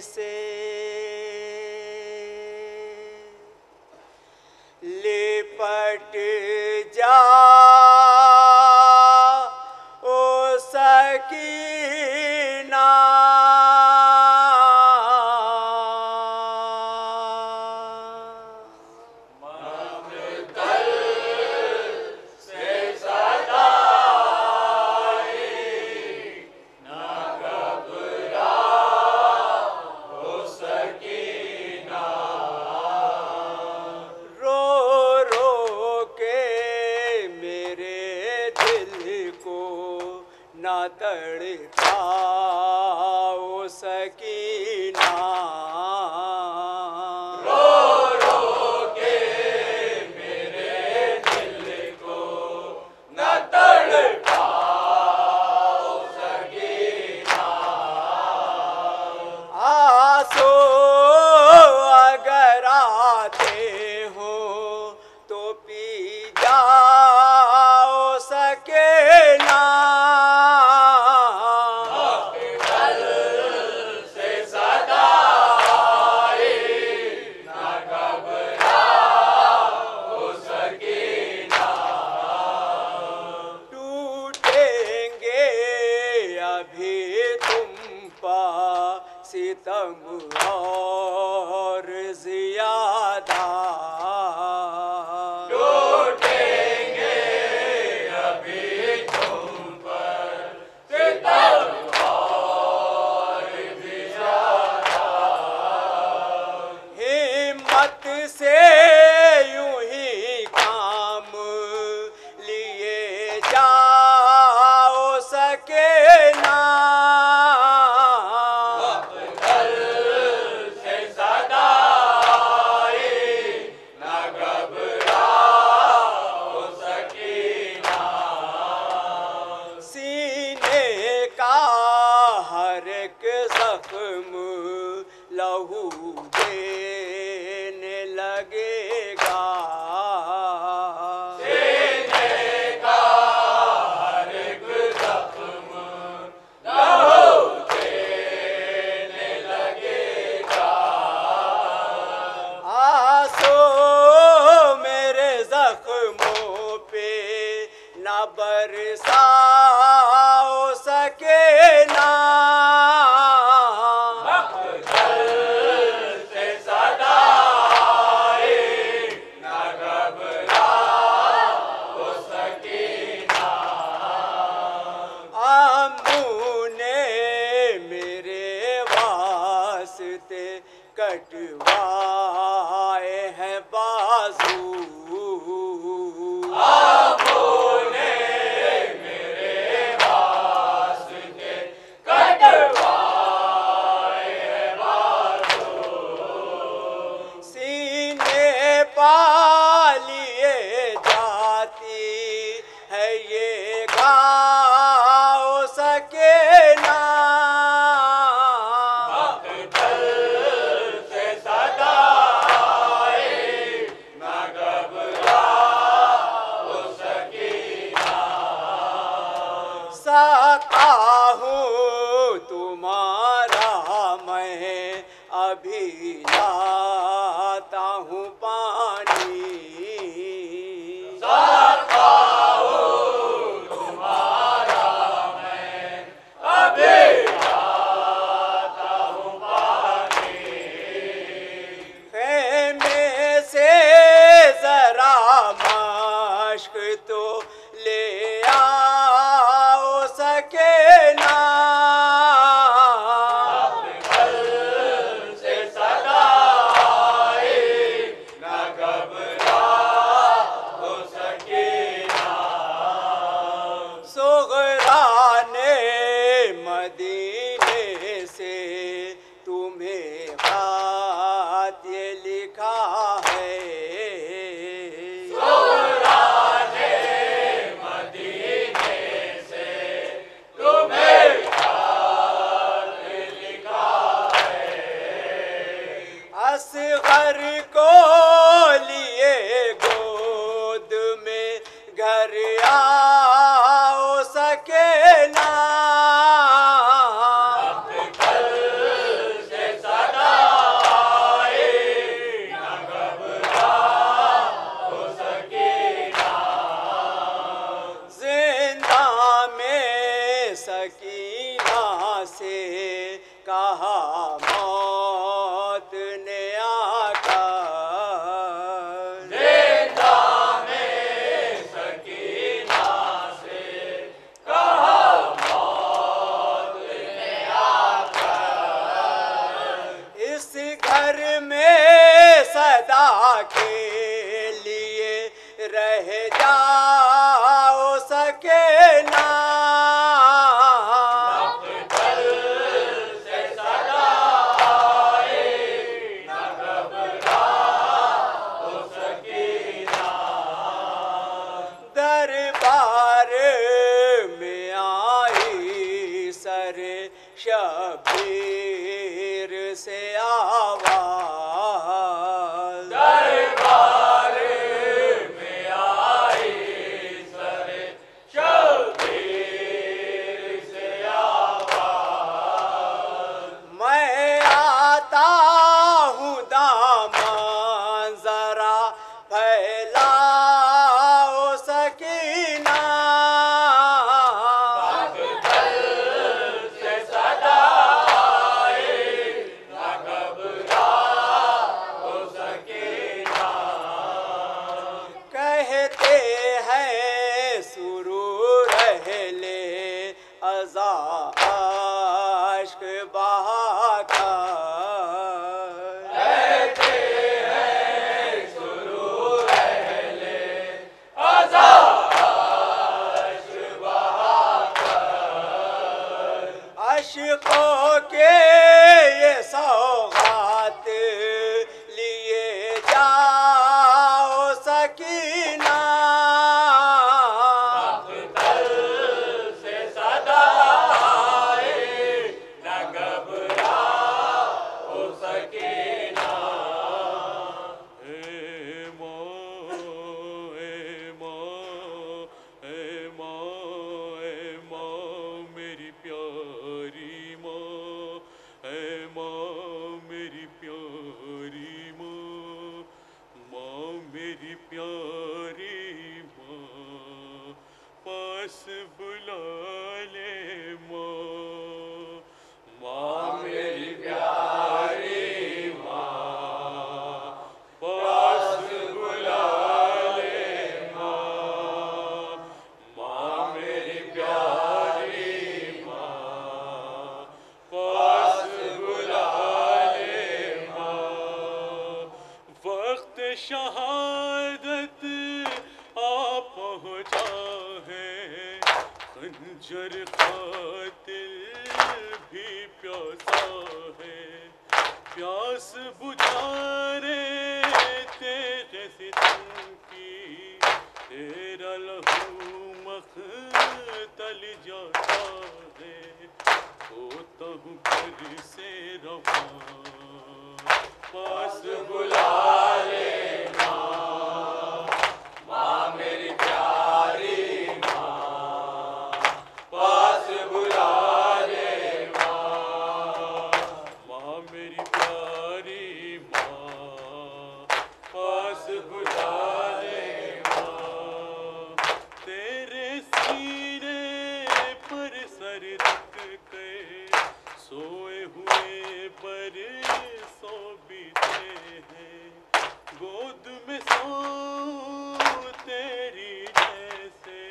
से लिपट जा ओ सकीना। ना तड़पाओ सकीना। रो रो के मेरे दिल को ना तड़पाओ सकीना। आंसू अगर आते हो तो पी जाओ सकीना। सितम और ज़ियादा टूटेंगे अभी तुम पर सितम और ज़ियादा। हिम्मत से यूं ही काम लिए जाओ सकीना। लहू देने लगेगा। सीने का हर एक जख्म लहू देने लगेगा। आंसू मेरे जख्मों पे न बरसाओ सकीना। कटवाए हैं बाजू। आपने मेरे वास्ते कटवाए हैं बाजू। सीने पा लिए जाती है ये घाव सकीना। सकता हूँ तुम्हारा मैं अभी लाता हूँ पानी। सकता हूँ तुम्हारा मैं अभी लाता हूँ पानी। खेमे से जरा मश्क तो ले आओ सकीना। से सदाई न घबराओ सकीना। सुगरा ने मदीने से तुम्हें खत ये लिखा है। असगर को लिए गोद में घर आओ सकीना। से घर में सदा के लिए रह जाओ सके ना। मकतल से सदा आए न घबराओ सकीना। दरबार में आई सर शबीर से आवाज। दरबार में आई सर शबीर से आवाज। मैं आता हूँ दामन जरा फैलाओ सकीना। मकतल से सदा आए न घबराओ सकीना। कहते हैं शुरू रहले अज़ा आश्क बहाकर। कहते हैं शुरू रहले अज़ा आश्क बहाकर। अशकों के ये सौगात लिए जाओ सकीना। मकतल से सदा आए न घबराओ सकीना। हे माँ, हे माँ, हे माँ, हे माँ, मेरी प्यारी माँ, हे माँ, मेरी प्यारी माँ, माँ मेरी प्यारी माँ, पास बुला ले माँ, माँ मेरी प्यारी माँ, पास बुला ले माँ, माँ मेरी प्यारी माँ, पास बुला ले माँ। वक्त शहादत आ पहुँचा है, खंजर कातिल भी प्यासा है, प्यास बुझा रे तेरे सितम की, तेरा लहू मख्तल जाता है, होता हूँ घर से रवां, पास बुला ले माँ, माँ मेरी प्यारी माँ, पास बुला ले माँ, माँ मेरी प्यारी माँ, पास बुला ले माँ। तेरे सीने पर सर रख के सोए हुए बरसों बीते हैं, गोद में सो तेरी जैसे,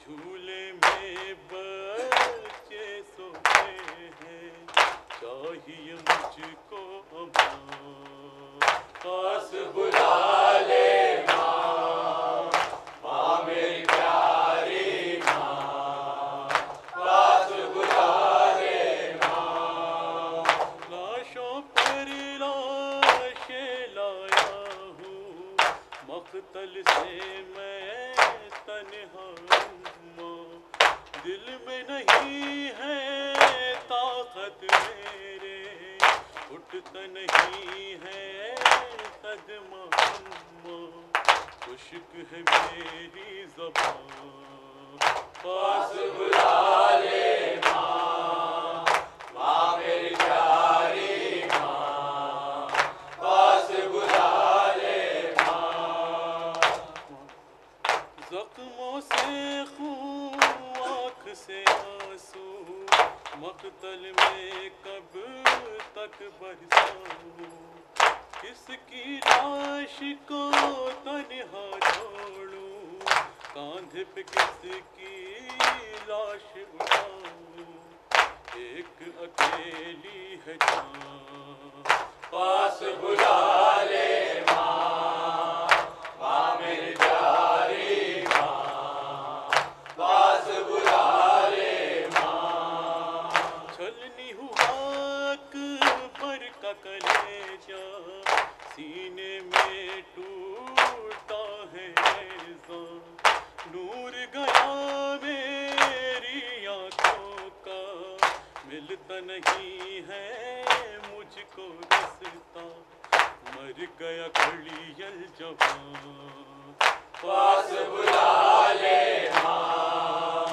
झूले में बच्चे सोते हैं, चाहिए मुझको अम्मा, पास बुला ले माँ, माँ मेरी प्यारी माँ, पास बुला ले माँ। लाशों पर लाशें लाया हूँ, मख्तल से मैं तन्हा हूँ, दिल में नहीं है ताकत मेरे, उठता नहीं है सदमा अम्मा, खुश्क है मेरी ज़बान, पास बुला ले माँ, माँ मेरी प्यारी माँ, पास बुला ले माँ। ज़ख्मों से खून आँख से आंसू, मक़तल में कब तक बरसाऊं, किसकी लाश को तन्हा छोड़ूं, कांधे पे किसकी लाश उठाऊं, एक अकेली है जान, कलेजा, सीने में टूटा है ऐसा, नूर गया मेरी आंखों का, मिलता नहीं है मुझको रास्ता, मर गया कलियल जवां। पास बुला ले माँ,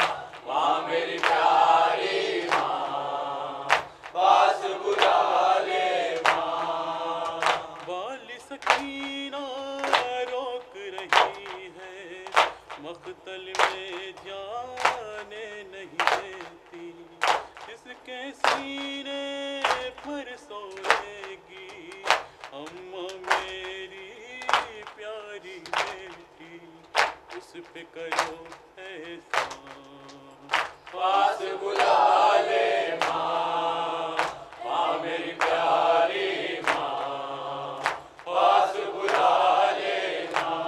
माँ मेरी प्यारी माँ, पास बुला ले माँ। वाली सकीना रोक रही है, मख्तल में जाने नहीं देती, इसके सीने पर सोएगी अम्मा मेरी प्यारी बेटी, उस पे करो एहसान। पास बुला ले माँ, माँ मेरी प्यारी माँ, पास बुला ले माँ।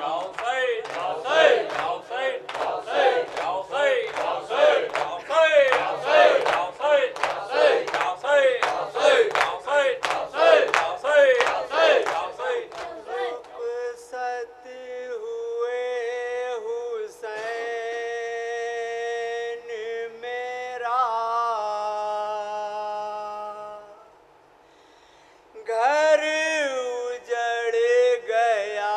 Y'all say, Y'all say, y'all say, y'all say, y'all say, y'all say, y'all say, y'all say, y'all say, y'all say, y'all say, y'all say, y'all say, y'all say, y'all say, y'all say, y'all say. सत हुए हुसैन मेरा, घर उजड़ गया,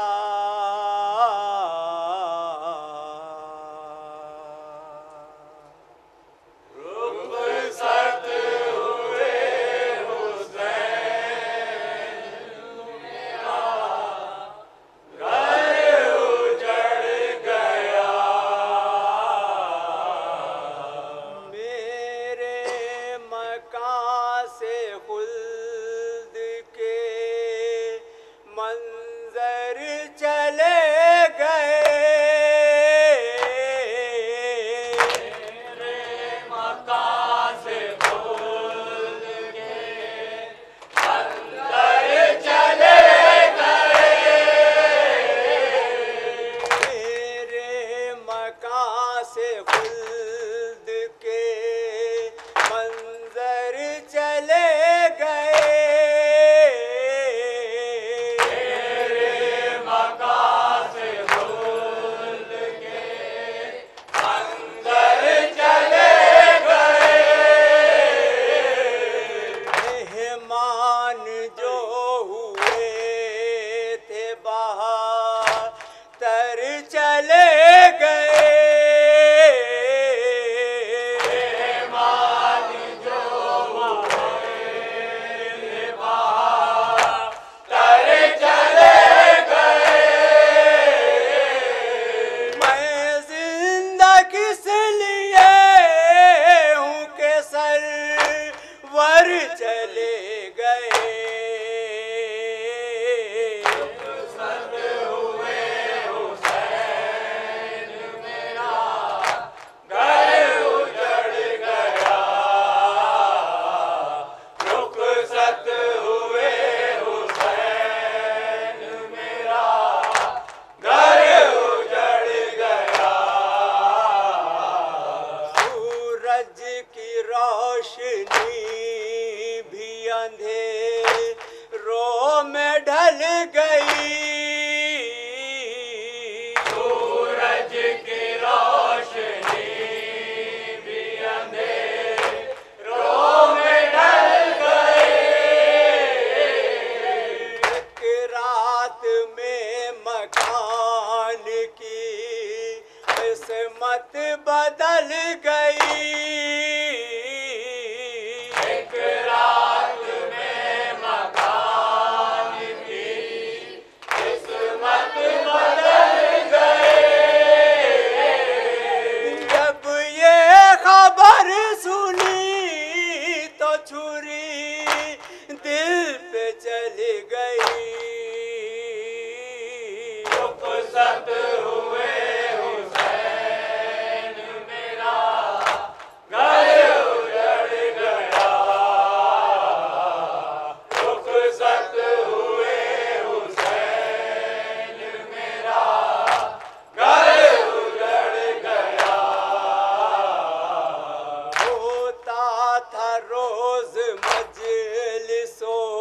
रुखसत हुए हुसैन मेरा, घर उजड़ गया। मेरे मकान से खुल्द के मंजर चले गए, मेरे मकान से खुल्द के अंदर चले गए। मेरे मकान से खुल्द के मंजर चले गए, मेरे मकान से खुल्द के अंदर चले गए। मेहमान जो हुए थे बाहर तर चले गए, मेहमान जो हुए थे बाहर तर चले गए। मैं जिंदा किस लिए हूँ के सरवर चले गए, रुखसत हुए हुसैन मेरा, घर उजड़ गया। रुखसत हुए हुसैन मेरा, घर उजड़ गया। सूरज की रोशनी भी अंधेरों में ढल गई, सूरज की रोशनी भी अंधेरों में ढल गई। एक रात में मकान की किस्मत बदल गई, एक रात में मकान की किस्मत बदल गई। जब ये खबर सुनी तो छुरी दिल पे चली गई, रुखसत हुए हुसैन मेरा, घर उजड़ गया। रुखसत हुए हुसैन मेरा, घर उजड़ गया। होता था रोज मजलिसों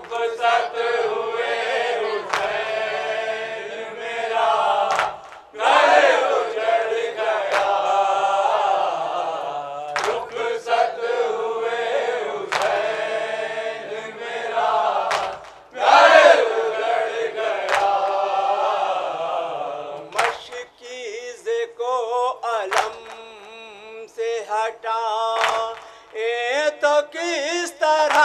रुखसत हुए हुसैन मेरा घर उजड़ गया। रुखसत हुए हुसैन मेरा घर उजड़ गया। मशकीज़ को अलम से हटा ए तो किस तरह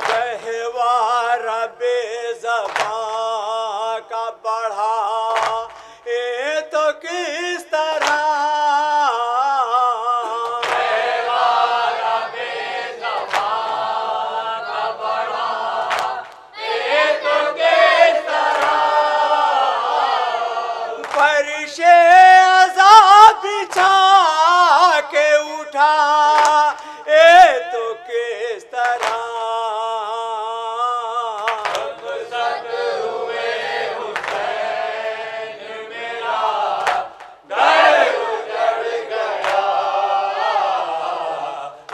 गहवारा बेज़बां का बढ़ा ए तो किस तरह फरिशे अज़ाब बिछा के उठा ए तो किस तरह रुखसत हुए हुसैन मेरा घर उजड़ गया।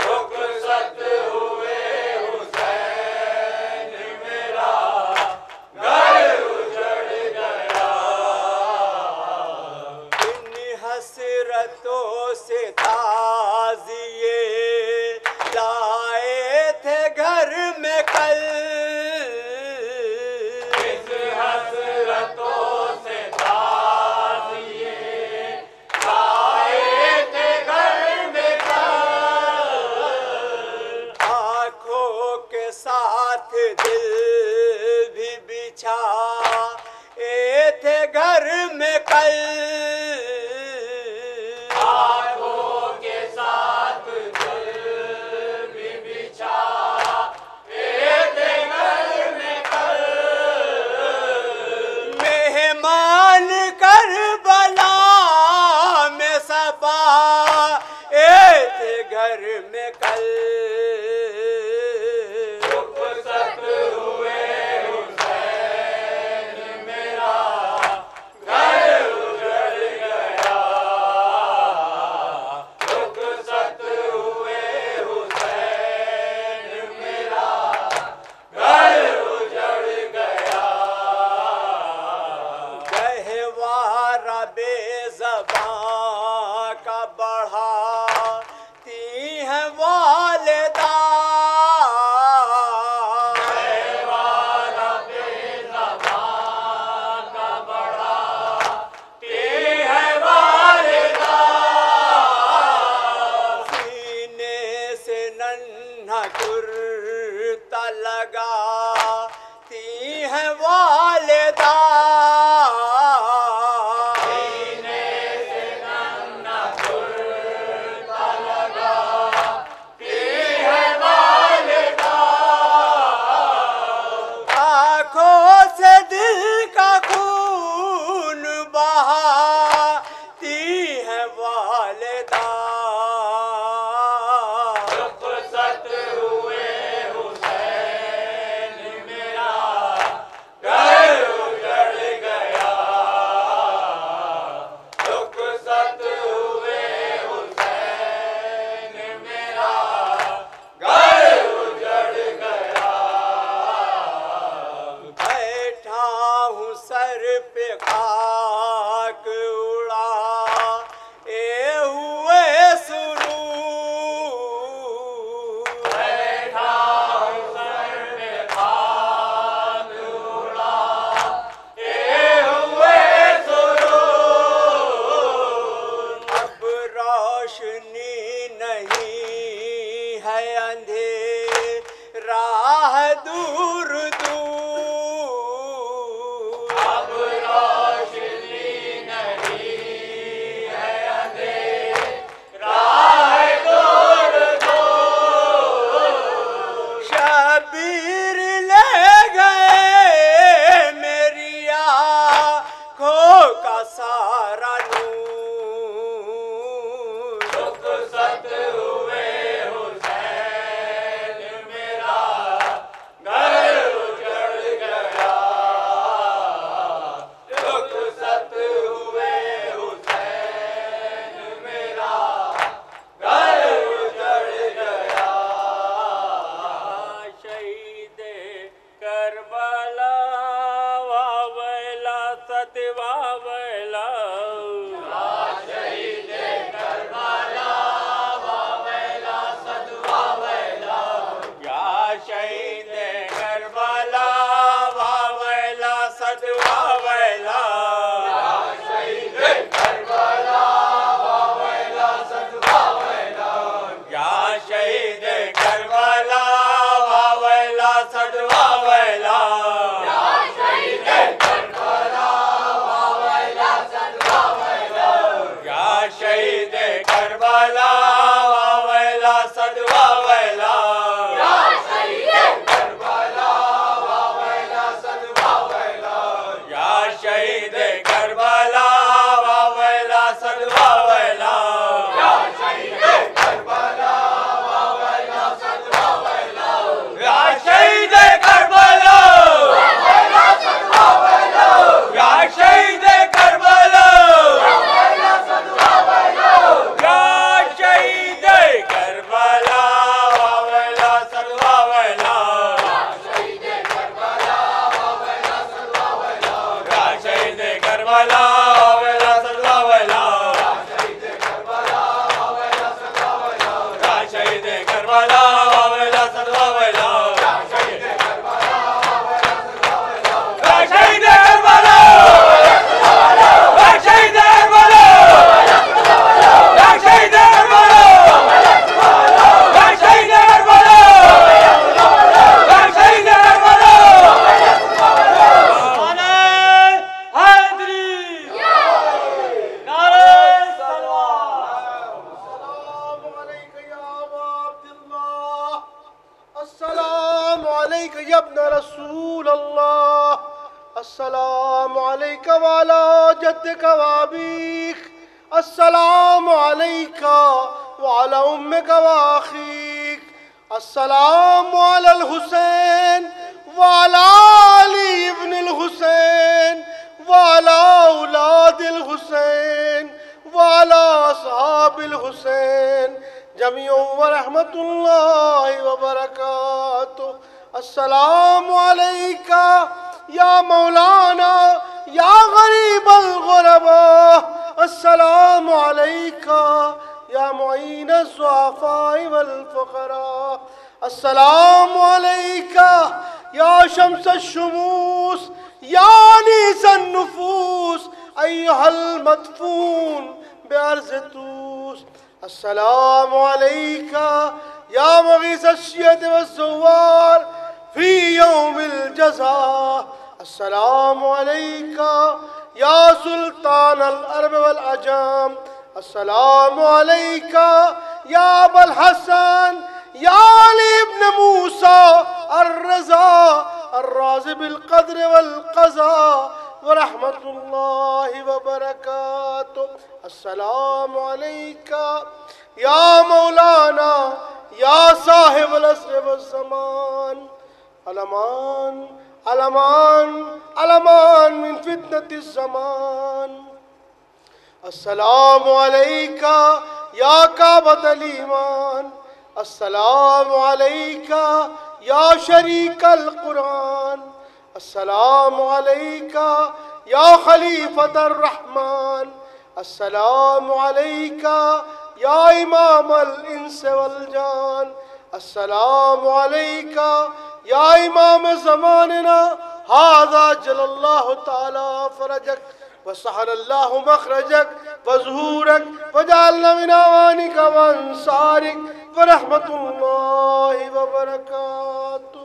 रुखसत हुए हुसैन मेरा घर उजड़ गया। इन हसरतों से ताज़िए लाए थे घर में कल इस हसरतों से ताज़िए लाए थे घर में कल। आँखों के साथ दिल भी बिछा ए थे घर में कल आँखों के साथ दिल भी बिछा एक घर में कल। मेहमान करबला में सपा ए थे घर में कल रुखसत हुए हुसैन मेरा घर उजड़ गया। रुखसत हुए हुसैन मेरा घर उजड़ गया। गहवारा बेज़बां का बढ़ाती है वालिदा वाला बेज़बां का बड़ा ते है वालिदा। सीने से नन्हा कुर्ता लगाती है वालिदा सीने से नन्हा कुर्ता लगा ते है वालिदा। आँखों से दिल का खून बहाती है वालिदा रुखसत हुए हुसैन मेरा घर करबला वावैला सत वावैला शहीद करबला वावैला सत वावैला शहीद करबला वावैला सत वावैला या शहीद करबला वावैला सत वावैला शहीद करबला वावैला सत वावैला या शहीद करबला वावैला सत वावैला शहीद करबला वावैला सत वावैला शहीद करबला वावैला सत वावैला या शहीद करबला वावैला सत वावैला या शहीद करबला वावैला सत वावैला या शहीद करबला वावैला सत वावैला शहीद करबला वावैला सत वावैला या शहीद करबला वावैला सत वावैला शहीद करबला वावैला सत वावैला या शहीद करबला शहीद करबला वावैला सत वावैला या शहीद करबला या शहीद करबला या शहीद करबला या शहीद करबला या शहीद करबला नारे हैदरी नारे अस्सलामु अलैका या इब्न रसूल अल्लाह, अस्सलामु अलैका वाला जद्दिका व अबीक, अस्सलामु अलैका वाला उम्मिका व अखीक, अस्सलामु अलल हुसैन वाला अली इब्निल हुसैन वाला औलादिल हुसैन वाला असहाबिल हुसैन जमीओ व रहमतुल्लाहि व बरकातुहू। अस्सलामु अलैका या मौलाना या गरीबल गुरबा, अस्सलामु अलैका या मुईन ज़ुअफ़ाए वल फ़ुक़रा, अस्सलामु अलैका या शम्स शुमूस या अनीसन नुफूस अय्युहल मदफून बिअर्ज़ तूस, अस्सलामु अलैका या मुगीस अश्शियत वज़्ज़ुवार फी यौमिल जज़ा, अस्सलामु अलैका या सुल्तान अल अरब वल अजम, अस्सलामु अलैका या अबल हसन या अली इब्न मूसा अर्रज़ा अर्राज़ि बिल क़द्र वल क़ज़ा व रहमतुल्लाहि व बरकातुहू। अस्सलामु अलैका या मौलाना या साहिबल अस्र वज़्ज़मान, अलमान अलमान अलमान मिन फितनतिज़ ज़मान, अस्सलामु अलैका या काबतल ईमान, अस्सलामु अलैका या शरीकल कुरान, अस्सलामु अलैका या खलीफतर रहमान, अस्सलामु अलैका या इमामल इंस वल जान, अस्सलामु अलैका या इमाम ज़मानिना हाज़ा जल्लल्लाहु तआला फरजक व सहलल्लाहु मखरजक व ज़ुहूरक व जअलना मिन अवानिक व अंसारिक व रहमतुल्लाहि व बरकातुहू।